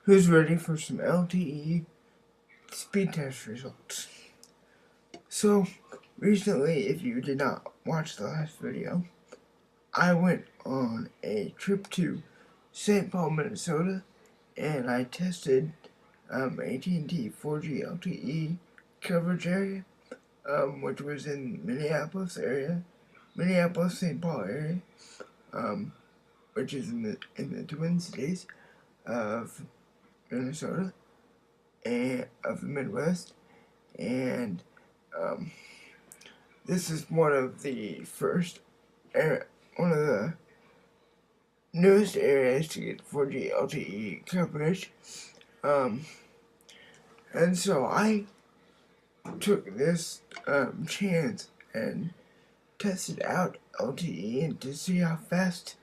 Who's ready for some LTE speed test results? So, recently, if you did not watch the last video, I went on a trip to St. Paul, Minnesota, and I tested AT&T 4G LTE coverage area, which was in Minneapolis, St. Paul area, which is in the Twin Cities of Minnesota and of the Midwest, and this is one of the newest areas to get 4G LTE coverage. And so I took this chance and tested out LTE and to see how fast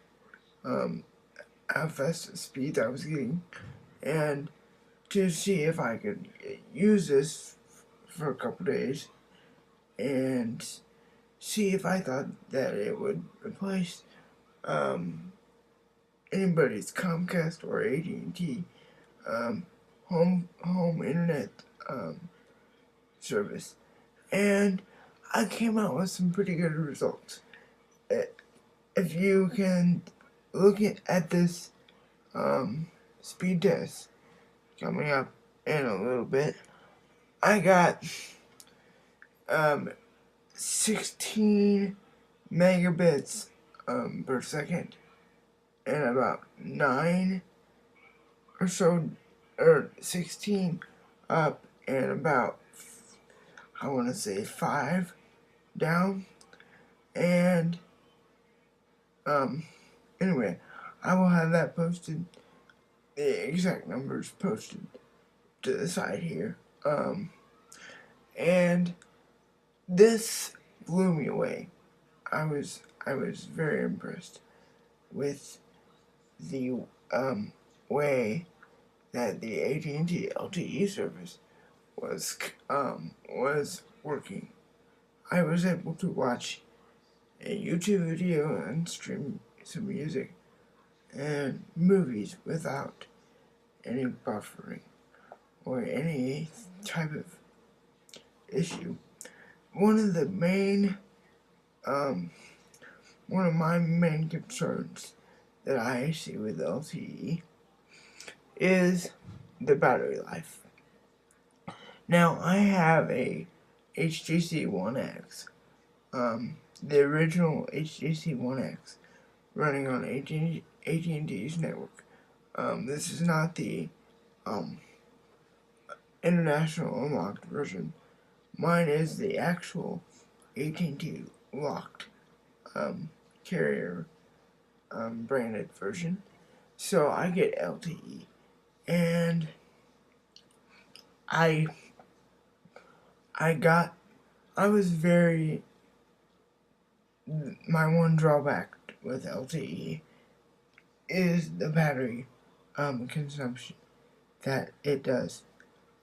the speed I was getting, and to see if I could use this for a couple days and see if I thought that it would replace anybody's Comcast or AT&T home internet service. And I came out with some pretty good results. If you can look at this speed test coming up in a little bit, I got 16 megabits per second and about 9 or so, or 16 up and about, I want to say 5 down. And anyway, I will have that posted, the exact numbers posted to the side here. And this blew me away. I was very impressed with the way that the AT&T LTE service was working. I was able to watch a YouTube video and stream some music and movies without any buffering or any type of issue. One of my main concerns that I see with LTE is the battery life. Now, I have a HTC One X, the original HTC One X, running on AT&T's network. This is not the international unlocked version. Mine is the actual AT&T locked carrier branded version. So I get LTE, and my one drawback with LTE is the battery consumption that it does.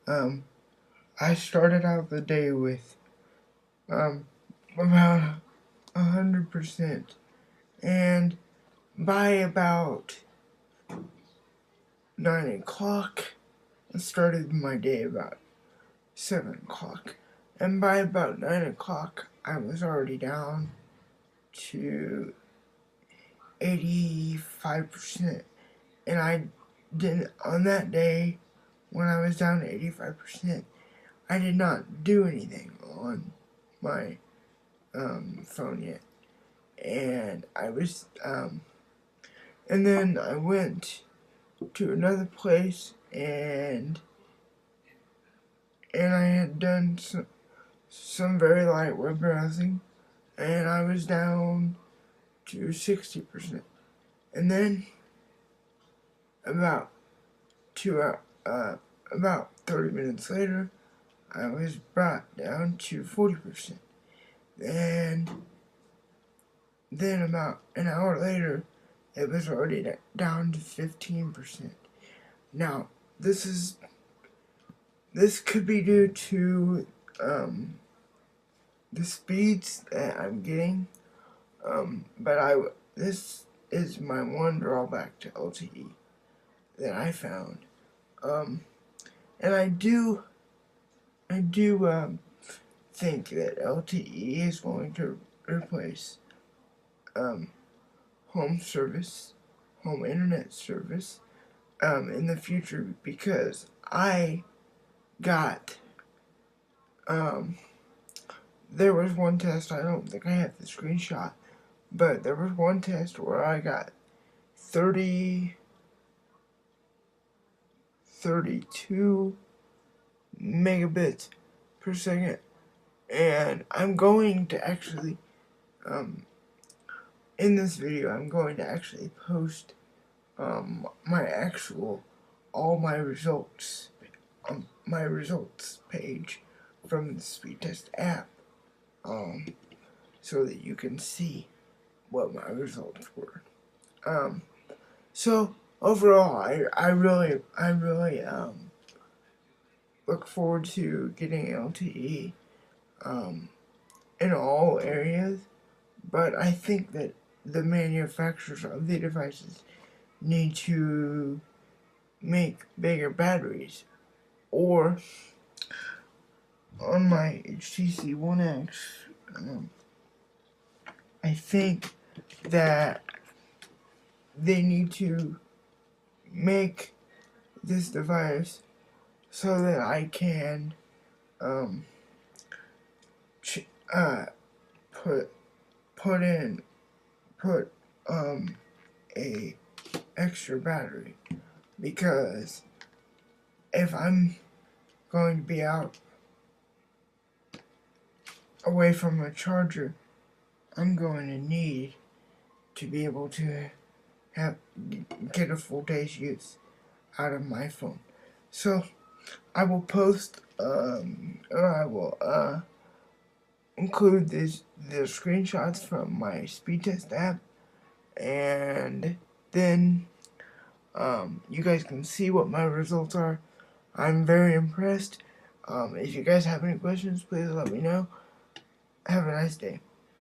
I started out the day with about 100%, and by about 9 o'clock, I started my day about 7 o'clock, and by about 9 o'clock, I was already down to 85%, and on that day, when I was down to 85%, I did not do anything on my phone yet, and and then I went to another place, and I had done some very light web browsing, and I was down to 60%, and then about 30 minutes later, I was brought down to 40%. And then about an hour later, it was already down to 15%. Now, this is This could be due to the speeds that I'm getting, but this is my one drawback to LTE that I found, and I do think that LTE is going to replace home internet service in the future, because I got there was one test, I don't think I have the screenshot, but there was one test where I got 32 megabits per second, and I'm going to actually, in this video, I'm going to actually post all my results on my results page from the speed test app, so that you can see what my results were. So overall, I really look forward to getting LTE in all areas, but I think that the manufacturers of the devices need to make bigger batteries, or on my HTC One X, I think that they need to make this device so that I can put a extra battery, because if I'm going to be out away from a charger, I'm going to need to be able to get a full day's use out of my phone. So I will post or I will include the screenshots from my speed test app, and then you guys can see what my results are. I'm very impressed. If you guys have any questions, please let me know. Have a nice day.